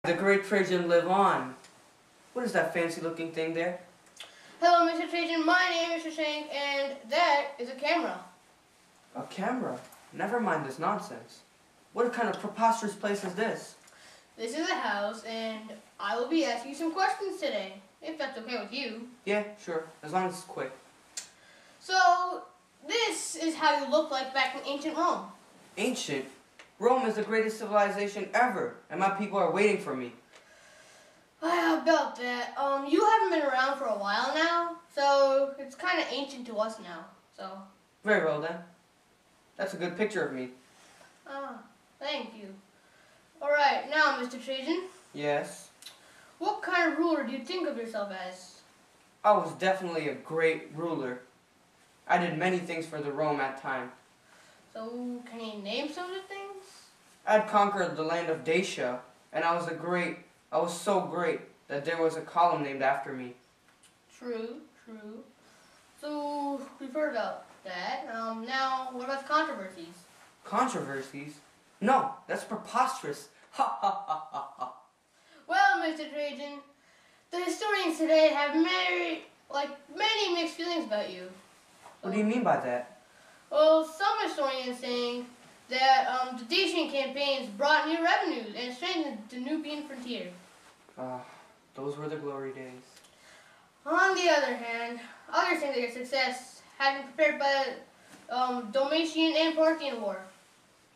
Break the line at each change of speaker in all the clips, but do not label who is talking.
The great Trajan live on. What is that fancy looking thing there?
Hello, Mr. Trajan. My name is Shashank, and that is a camera.
A camera? Never mind this nonsense. What kind of preposterous place is this?
This is a house, and I will be asking you some questions today, if that's okay with you.
Yeah, sure. As long as it's quick.
So, this is how you look like back in ancient Rome.
Ancient? Rome is the greatest civilization ever, and my people are waiting for me.
How about that? You haven't been around for a while now, so it's kind of ancient to us now. So.
Very well then. That's a good picture of me.
Ah, thank you. Alright, now Mr. Trajan.
Yes?
What kind of ruler do you think of yourself as?
I was definitely a great ruler. I did many things for the Rome at time.
So, can you name some of the things?
I'd conquered the land of Dacia, and I was so great that there was a column named after me.
True. So, we've heard about that. Now, what about the controversies?
Controversies? No, that's preposterous. Ha ha ha ha ha.
Well, Mr. Trajan, the historians today have many mixed feelings about you.
What do you mean by that?
Well, some historians saying that the Dacian campaigns brought new revenues and strengthened the Nubian frontier.
Those were the glory days.
On the other hand, others think that your success had been prepared by the Domitian and Parthian War.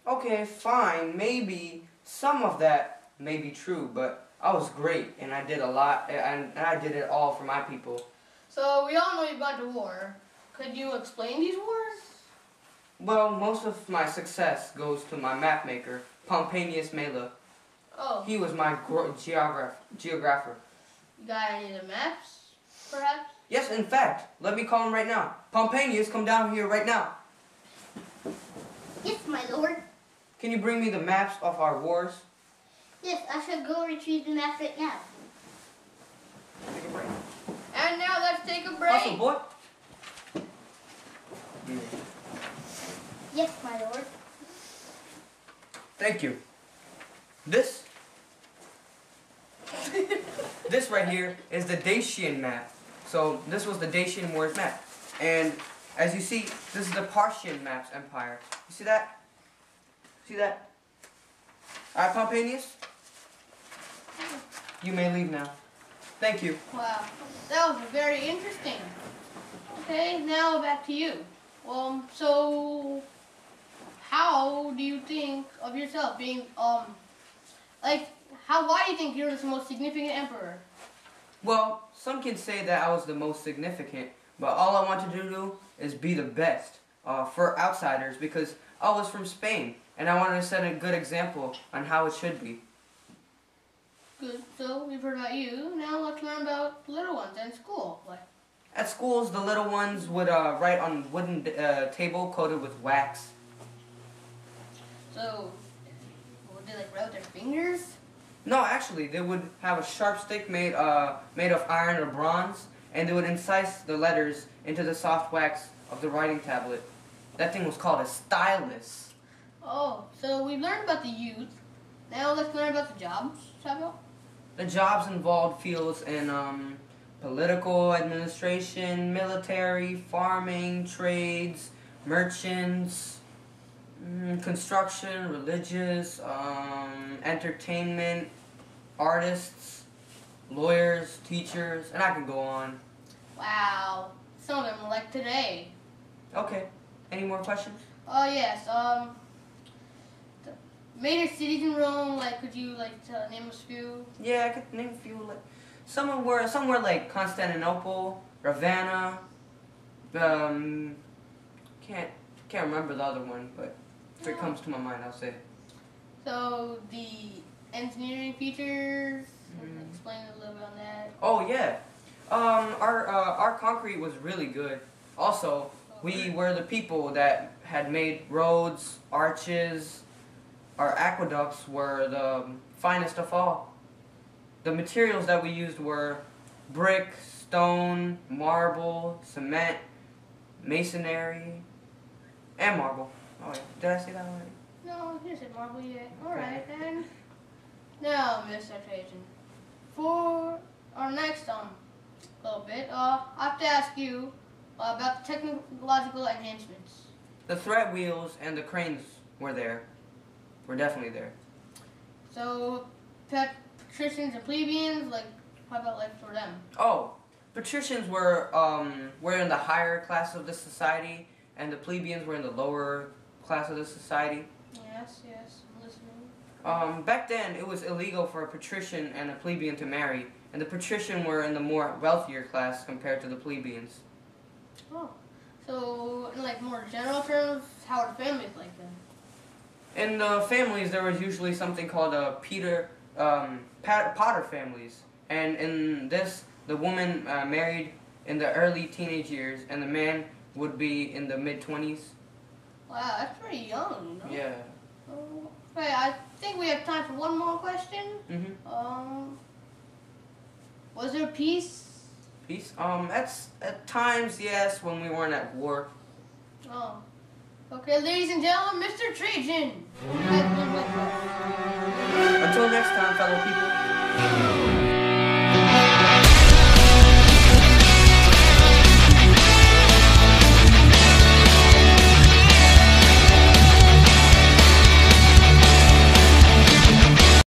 Okay, fine, maybe some of that may be true, but I was great, and I did a lot, and I did it all for my people.
So, we all know you've gone to war. Could you explain these wars?
Well, most of my success goes to my map maker, Pomponius Mela.
Oh.
He was my geographer.
You got any of the maps, perhaps?
Yes, in fact, let me call him right now. Pomponius, come down here right now.
Yes, my lord.
Can you bring me the maps of our wars?
Yes, I shall go retrieve the map right now.
Take a break.
And now let's take a break.
Awesome, boy.
Yes, my lord.
Thank you. This right here is the Dacian map. So this was the Dacian Wars map. And as you see, this is the Parthian map's empire. You see that? See that? Alright, Pomponius? You may leave now. Thank you.
Wow, that was very interesting. Okay, now back to you. So how do you think of yourself being, why do you think you're the most significant emperor?
Well, some can say that I was the most significant, but all I wanted to do is be the best for outsiders because I was from Spain, and I wanted to set a good example on how it should be.
Good, so we've heard about you. Now let's learn about the little ones and school.
At schools, the little ones would write on wooden table coated with wax.
So, would they write with their fingers?
No, actually, they would have a sharp stick made of iron or bronze, and they would incise the letters into the soft wax of the writing tablet. That thing was called a stylus.
Oh, so we learned about the youth. Now let's learn about the jobs, Sabo.
The jobs involved fields in political administration, military, farming, trades, merchants, construction, religious, entertainment, artists, lawyers, teachers, and I can go on.
Wow, some of them are like today.
Okay, any more questions?
Yes, the major cities in Rome, could you name a few?
Yeah, I could name a few. Somewhere like Constantinople, Ravenna. Can't remember the other one, but if it comes to my mind, I'll say it.
So the engineering features. Explain a little bit on that.
Oh yeah, our concrete was really good. Also, we were the people that had made roads, arches. Our aqueducts were the finest of all. The materials that we used were brick, stone, marble, cement, masonry, and marble. Oh yeah, did I say that already?
No, you said marble yet. Alright then. Now, Mr. Trajan, for our next little bit, I have to ask you about the technological enhancements.
The thread wheels and the cranes were there. Were definitely there.
So, patricians and plebeians, like, how about like for them?
Oh, patricians were in the higher class of the society, and the plebeians were in the lower class of the society.
Yes, I'm listening.
Back then, it was illegal for a patrician and a plebeian to marry, and the patrician were in the more wealthier class compared to the plebeians.
Oh, so in like more general terms, how are the families like then?
In the families, there was usually something called Potter families, and in this, the woman married in the early teenage years, and the man would be in the mid-20s.
Wow, that's pretty young, you know?
Yeah.
Okay, I think we have time for one more question.
Mm-hmm.
Was there peace?
Peace? At times, yes, when we weren't at war.
Oh. Okay, ladies and gentlemen, Mr. Trajan.
Until next time, fellow people.